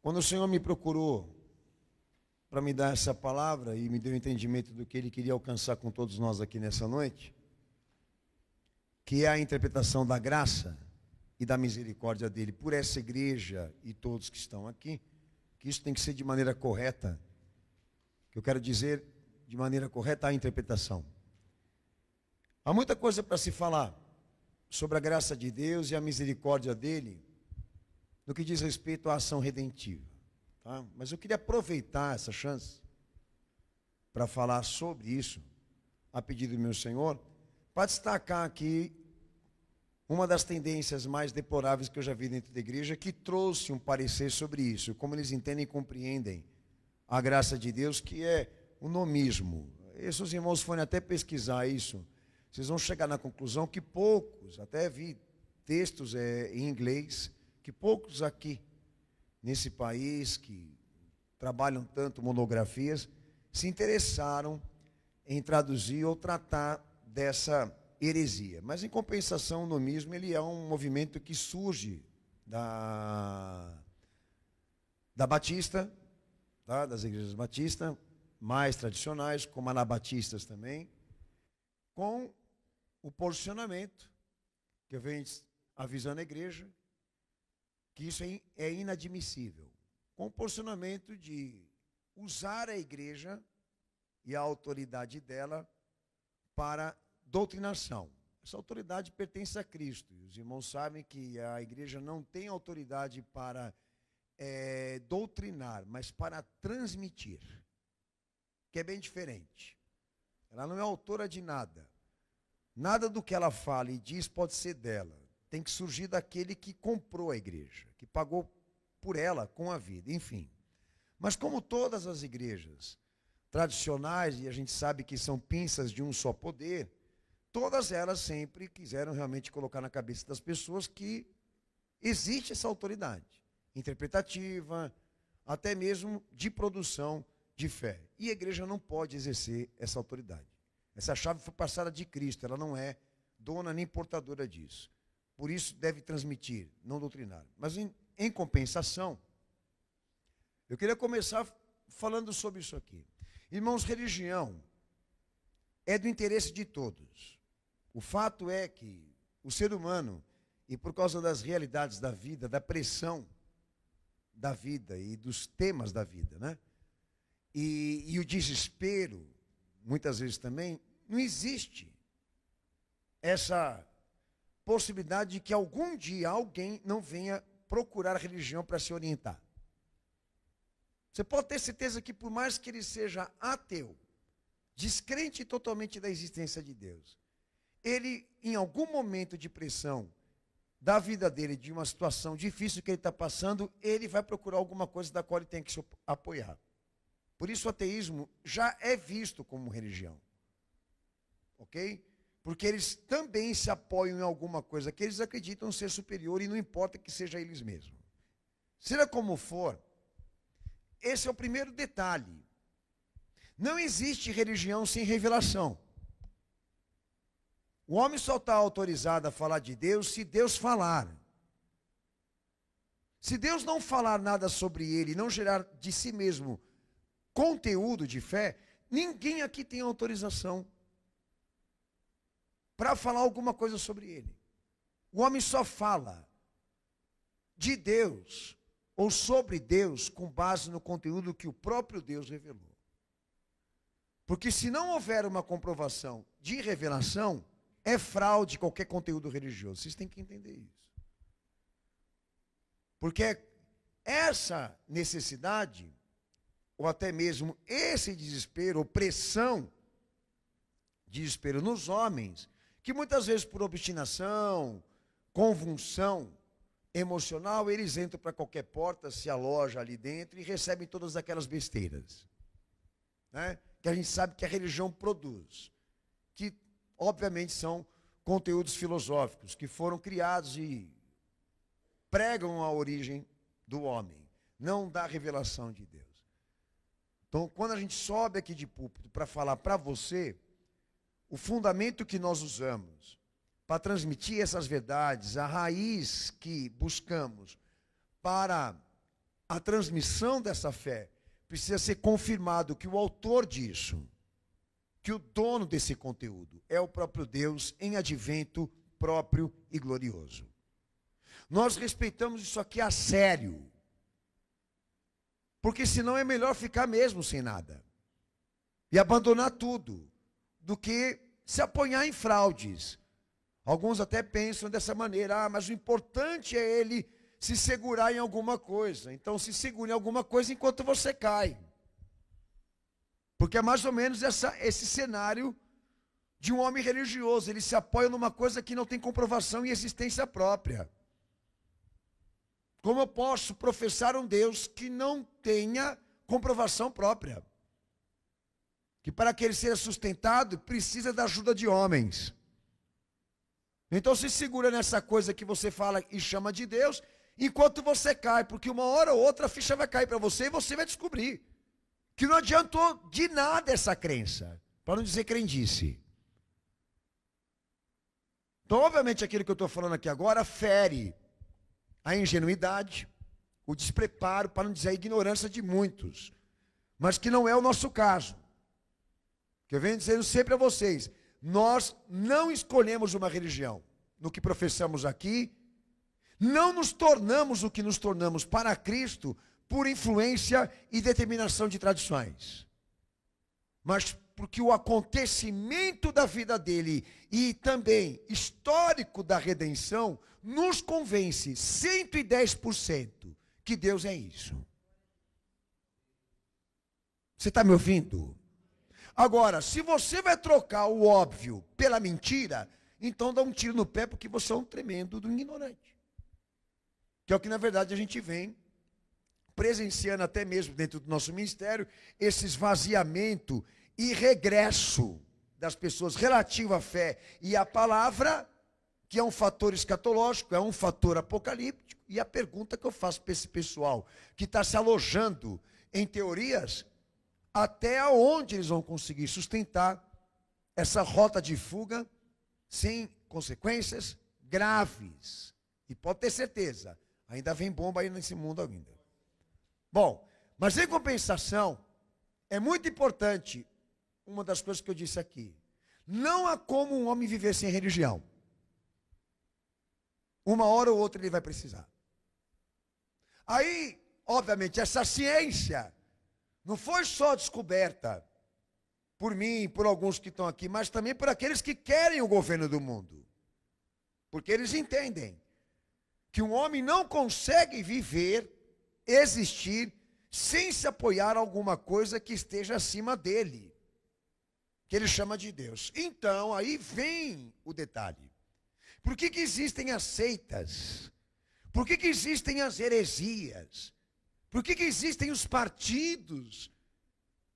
Quando o Senhor me procurou para me dar essa palavra e me deu o entendimento do que Ele queria alcançar com todos nós aqui nessa noite, que é a interpretação da graça e da misericórdia dEle por essa igreja e todos que estão aqui, que isso tem que ser de maneira correta, que eu quero dizer de maneira correta a interpretação. Há muita coisa para se falar sobre a graça de Deus e a misericórdia dEle, no que diz respeito à ação redentiva. Tá? Mas eu queria aproveitar essa chance para falar sobre isso, a pedido do meu Senhor, para destacar aqui uma das tendências mais deploráveis que eu já vi dentro da igreja, que trouxe um parecer sobre isso, como eles entendem e compreendem a graça de Deus, que é o nomismo. E se os irmãos forem até pesquisar isso, vocês vão chegar na conclusão que poucos, até vi textos em inglês, que poucos aqui, nesse país, que trabalham tanto monografias, se interessaram em traduzir ou tratar dessa heresia. Mas, em compensação, o nomismo ele é um movimento que surge da Batista, tá? Das igrejas batistas, mais tradicionais, como anabatistas também, com o posicionamento que eu venho avisando a igreja, que isso é inadmissível, com o posicionamento de usar a igreja e a autoridade dela para doutrinação. Essa autoridade pertence a Cristo, e os irmãos sabem que a igreja não tem autoridade para doutrinar, mas para transmitir, que é bem diferente. Ela não é autora de nada. Nada do que ela fala e diz pode ser dela. Tem que surgir daquele que comprou a igreja, que pagou por ela com a vida, enfim. Mas como todas as igrejas tradicionais, e a gente sabe que são pinças de um só poder, todas elas sempre quiseram realmente colocar na cabeça das pessoas que existe essa autoridade interpretativa, até mesmo de produção de fé. E a igreja não pode exercer essa autoridade. Essa chave foi passada de Cristo, ela não é dona nem portadora disso. Por isso deve transmitir, não doutrinar. Mas em compensação, eu queria começar falando sobre isso aqui. Irmãos, religião é do interesse de todos. O fato é que o ser humano, e por causa das realidades da vida, da pressão da vida e dos temas da vida, né? E o desespero, muitas vezes também, não existe essa possibilidade de que algum dia alguém não venha procurar a religião para se orientar. Você pode ter certeza que por mais que ele seja ateu, descrente totalmente da existência de Deus, ele, em algum momento de pressão da vida dele, de uma situação difícil que ele está passando, ele vai procurar alguma coisa da qual ele tem que se apoiar. Por isso o ateísmo já é visto como religião. Ok? Porque eles também se apoiam em alguma coisa que eles acreditam ser superior e não importa que seja eles mesmos. Seja como for, esse é o primeiro detalhe. Não existe religião sem revelação. O homem só está autorizado a falar de Deus se Deus falar. Se Deus não falar nada sobre ele, não gerar de si mesmo conteúdo de fé, ninguém aqui tem autorização para falar alguma coisa sobre ele. O homem só fala de Deus ou sobre Deus com base no conteúdo que o próprio Deus revelou. Porque se não houver uma comprovação de revelação, é fraude qualquer conteúdo religioso. Vocês têm que entender isso. Porque essa necessidade, ou até mesmo esse desespero, ou pressão, desespero nos homens, que muitas vezes por obstinação, convulsão emocional, eles entram para qualquer porta, se alojam ali dentro e recebem todas aquelas besteiras, né? Que a gente sabe que a religião produz, que obviamente são conteúdos filosóficos, que foram criados e pregam a origem do homem, não da revelação de Deus. Então, quando a gente sobe aqui de púlpito para falar para você, o fundamento que nós usamos para transmitir essas verdades, a raiz que buscamos para a transmissão dessa fé precisa ser confirmado que o autor disso, que o dono desse conteúdo é o próprio Deus em advento próprio e glorioso. Nós respeitamos isso aqui a sério, porque senão é melhor ficar mesmo sem nada e abandonar tudo, do que se apoiar em fraudes. Alguns até pensam dessa maneira: mas o importante é ele se segurar em alguma coisa. Então se segure em alguma coisa enquanto você cai. Porque é mais ou menos esse cenário de um homem religioso. Ele se apoia numa coisa que não tem comprovação e existência própria. Como eu posso professar um Deus que não tenha comprovação própria? Que para que ele seja sustentado, precisa da ajuda de homens. Então se segura nessa coisa que você fala e chama de Deus, enquanto você cai, porque uma hora ou outra a ficha vai cair para você e você vai descobrir que não adiantou de nada essa crença, para não dizer crendice. Então, obviamente, aquilo que eu estou falando aqui agora fere a ingenuidade, o despreparo, para não dizer a ignorância de muitos, mas que não é o nosso caso. Que eu venho dizendo sempre a vocês: nós não escolhemos uma religião no que professamos aqui, não nos tornamos o que nos tornamos para Cristo por influência e determinação de tradições, mas porque o acontecimento da vida dele e também histórico da redenção nos convence 110% que Deus é isso. Você está me ouvindo? Agora, se você vai trocar o óbvio pela mentira, então dá um tiro no pé, porque você é um tremendo do ignorante. Que é o que na verdade a gente vem presenciando até mesmo dentro do nosso ministério, esse esvaziamento e regresso das pessoas relativo à fé e à palavra, que é um fator escatológico, é um fator apocalíptico. E a pergunta que eu faço para esse pessoal que está se alojando em teorias: até onde eles vão conseguir sustentar essa rota de fuga sem consequências graves? E pode ter certeza, ainda vem bomba aí nesse mundo ainda. Bom, mas em compensação, é muito importante uma das coisas que eu disse aqui: não há como um homem viver sem religião. Uma hora ou outra ele vai precisar. Aí, obviamente, essa ciência não foi só descoberta por mim, por alguns que estão aqui, mas também por aqueles que querem o governo do mundo. Porque eles entendem que um homem não consegue viver, existir, sem se apoiar em alguma coisa que esteja acima dele, que ele chama de Deus. Então, aí vem o detalhe. Por que existem as seitas? Por que existem as heresias? Por que existem os partidos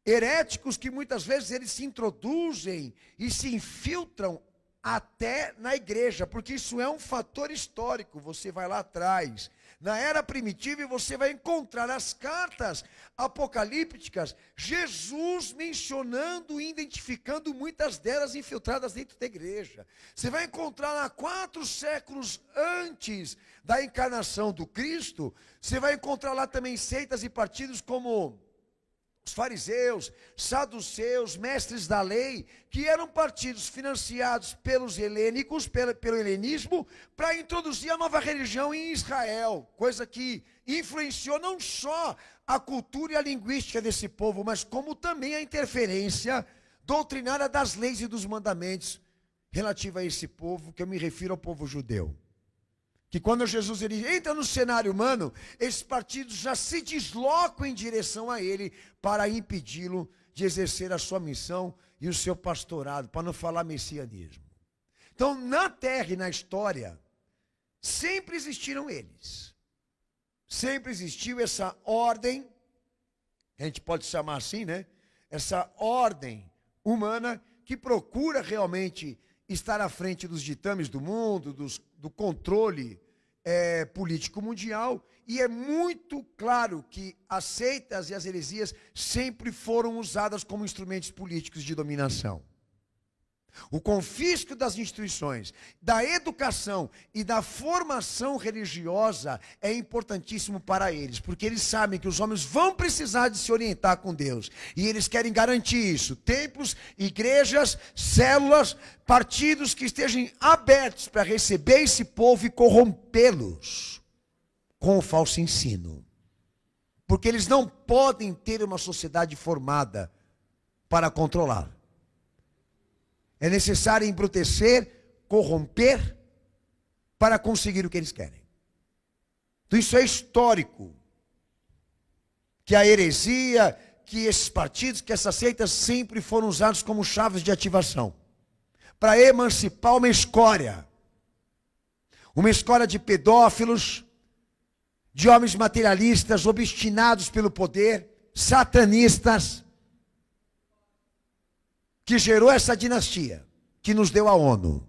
heréticos que muitas vezes eles se introduzem e se infiltram até na igreja? Porque isso é um fator histórico. Você vai lá atrás, na era primitiva, e você vai encontrar as cartas apocalípticas, Jesus mencionando e identificando muitas delas infiltradas dentro da igreja. Você vai encontrar há 4 séculos antes da encarnação do Cristo, você vai encontrar lá também seitas e partidos como os fariseus, saduceus, mestres da lei, que eram partidos financiados pelos helênicos, pelo helenismo, para introduzir a nova religião em Israel, coisa que influenciou não só a cultura e a linguística desse povo, mas como também a interferência doutrinária das leis e dos mandamentos relativa a esse povo, que eu me refiro ao povo judeu. Que quando Jesus ele entra no cenário humano, esses partidos já se deslocam em direção a ele para impedi-lo de exercer a sua missão e o seu pastorado, para não falar messianismo. Então, na terra e na história, sempre existiram eles. Sempre existiu essa ordem, a gente pode chamar assim, né? Essa ordem humana que procura realmente estar à frente dos ditames do mundo, do controle político mundial, e é muito claro que as seitas e as heresias sempre foram usadas como instrumentos políticos de dominação. O confisco das instituições, da educação e da formação religiosa é importantíssimo para eles, porque eles sabem que os homens vão precisar de se orientar com Deus, e eles querem garantir isso. Templos, igrejas, células, partidos que estejam abertos para receber esse povo e corrompê-los com o falso ensino. Porque eles não podem ter uma sociedade formada para controlar. É necessário embrutecer, corromper, para conseguir o que eles querem. Então isso é histórico. Que a heresia, que esses partidos, que essas seitas sempre foram usados como chaves de ativação. Para emancipar uma escória. Uma escória de pedófilos, de homens materialistas, obstinados pelo poder, satanistas, que gerou essa dinastia, que nos deu a ONU.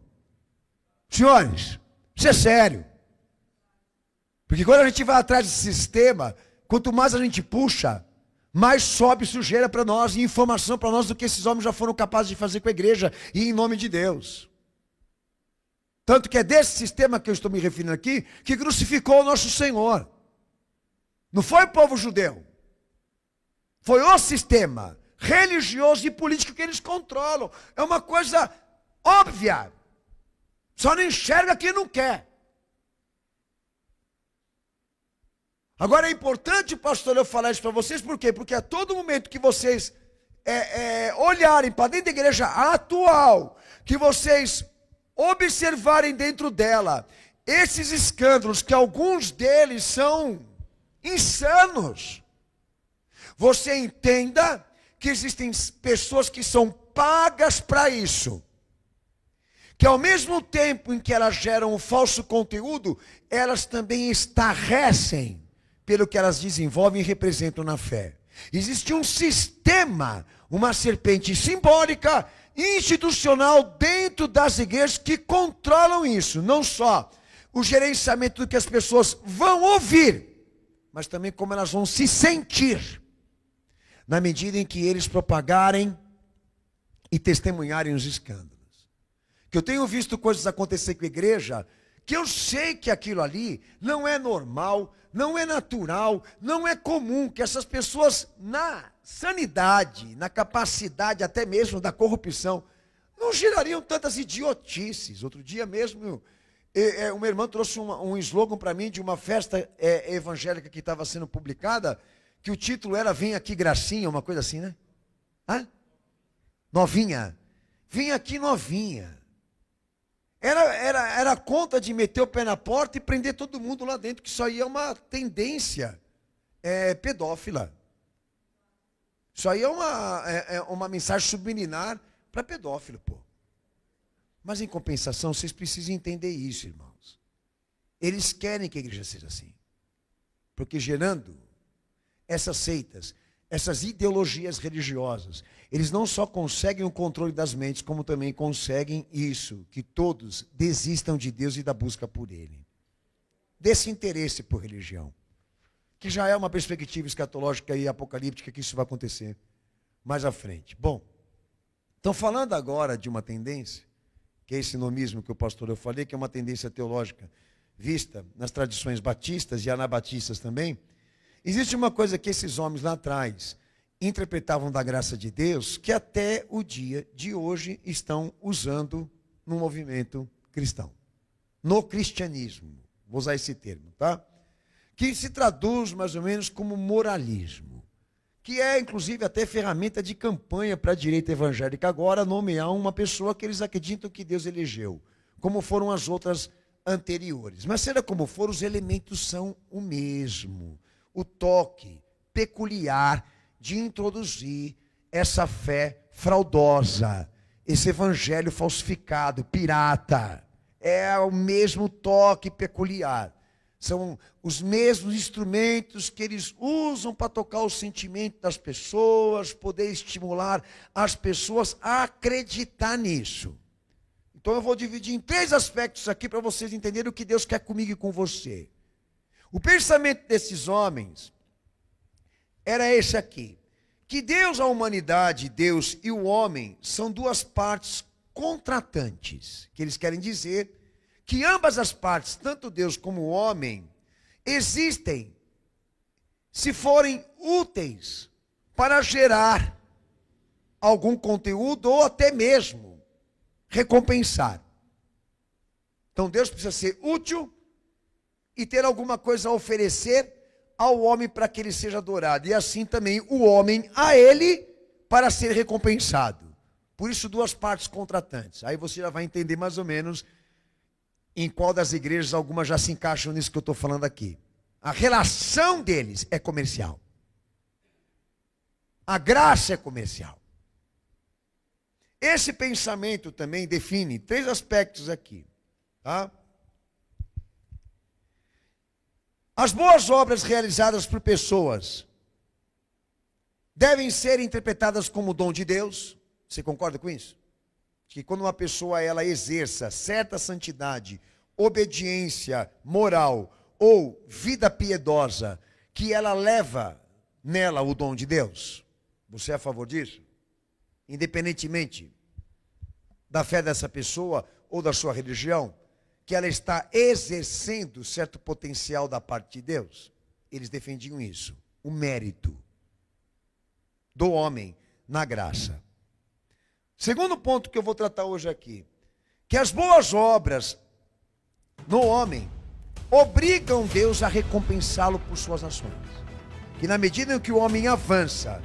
Senhores, isso é sério. Porque quando a gente vai atrás desse sistema, quanto mais a gente puxa, mais sobe sujeira para nós e informação para nós do que esses homens já foram capazes de fazer com a igreja e em nome de Deus. Tanto que é desse sistema que eu estou me referindo aqui, que crucificou o nosso Senhor. Não foi o povo judeu. Foi o sistema religioso e político que eles controlam. É uma coisa óbvia. Só não enxerga quem não quer. Agora é importante, pastor, eu falar isso para vocês, por quê? Porque a todo momento que vocês olharem para dentro da igreja atual, que vocês observarem dentro dela esses escândalos, que alguns deles são insanos, você entenda que existem pessoas que são pagas para isso. Que ao mesmo tempo em que elas geram o falso conteúdo, elas também estarrecem pelo que elas desenvolvem e representam na fé. Existe um sistema, uma serpente simbólica, institucional dentro das igrejas que controlam isso. Não só o gerenciamento do que as pessoas vão ouvir, mas também como elas vão se sentir, na medida em que eles propagarem e testemunharem os escândalos. Que eu tenho visto coisas acontecer com a igreja, que eu sei que aquilo ali não é normal, não é natural, não é comum, que essas pessoas na sanidade, na capacidade até mesmo da corrupção, não gerariam tantas idiotices. Outro dia mesmo, uma irmã trouxe um slogan para mim de uma festa evangélica que estava sendo publicada, que o título era Vem Aqui Gracinha, uma coisa assim, né? Hã? Novinha. Vem aqui novinha. Era a conta de meter o pé na porta e prender todo mundo lá dentro, que isso aí é uma tendência pedófila. Isso aí é uma mensagem subliminar para pedófilo, pô. Mas em compensação, vocês precisam entender isso, irmãos. Eles querem que a igreja seja assim. Porque gerando essas seitas, essas ideologias religiosas, eles não só conseguem o controle das mentes, como também conseguem isso, que todos desistam de Deus e da busca por Ele. Desse interesse por religião, que já é uma perspectiva escatológica e apocalíptica que isso vai acontecer mais à frente. Bom, então falando agora de uma tendência, que é esse nomismo que o pastor eu falei, que é uma tendência teológica vista nas tradições batistas e anabatistas também. Existe uma coisa que esses homens lá atrás interpretavam da graça de Deus, que até o dia de hoje estão usando no movimento cristão. No cristianismo, vou usar esse termo, tá? Que se traduz mais ou menos como moralismo, que é inclusive até ferramenta de campanha para a direita evangélica agora nomear uma pessoa que eles acreditam que Deus elegeu, como foram as outras anteriores. Mas seja como for, os elementos são o mesmo. O toque peculiar de introduzir essa fé fraudosa, esse evangelho falsificado, pirata. É o mesmo toque peculiar. São os mesmos instrumentos que eles usam para tocar o sentimento das pessoas, poder estimular as pessoas a acreditar nisso. Então eu vou dividir em 3 aspectos aqui para vocês entenderem o que Deus quer comigo e com você. O pensamento desses homens era esse aqui, que Deus, a humanidade, Deus e o homem são 2 partes contratantes, que eles querem dizer que ambas as partes, tanto Deus como o homem, existem se forem úteis para gerar algum conteúdo ou até mesmo recompensar. Então Deus precisa ser útil e ter alguma coisa a oferecer ao homem para que ele seja adorado. E assim também o homem a ele para ser recompensado. Por isso duas partes contratantes. Aí você já vai entender mais ou menos em qual das igrejas algumas já se encaixam nisso que eu estou falando aqui. A relação deles é comercial. A graça é comercial. Esse pensamento também define 3 aspectos aqui. Tá? As boas obras realizadas por pessoas devem ser interpretadas como dom de Deus. Você concorda com isso? Que quando uma pessoa ela exerça certa santidade, obediência moral ou vida piedosa, que ela leva nela o dom de Deus. Você é a favor disso? Independentemente da fé dessa pessoa ou da sua religião, que ela está exercendo certo potencial da parte de Deus. Eles defendiam isso, o mérito do homem na graça. Segundo ponto que eu vou tratar hoje aqui, que as boas obras no homem obrigam Deus a recompensá-lo por suas ações. Que na medida em que o homem avança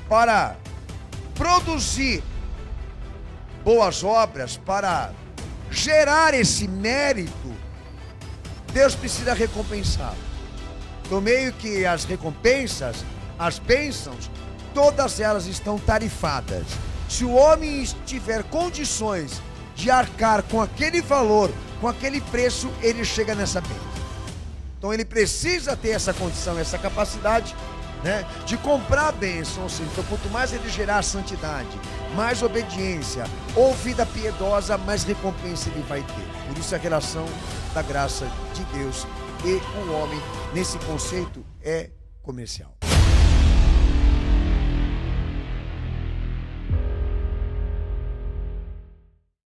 para produzir boas obras, para gerar esse mérito, Deus precisa recompensá-lo. No meio que as recompensas, as bênçãos, todas elas estão tarifadas. Se o homem tiver condições de arcar com aquele valor, com aquele preço, ele chega nessa bênção. Então ele precisa ter essa condição, essa capacidade, né, de comprar a bênção. Ou seja, então quanto mais ele gerar santidade, mais obediência ou vida piedosa, mais recompensa ele vai ter. Por isso a relação da graça de Deus e o homem nesse conceito é comercial.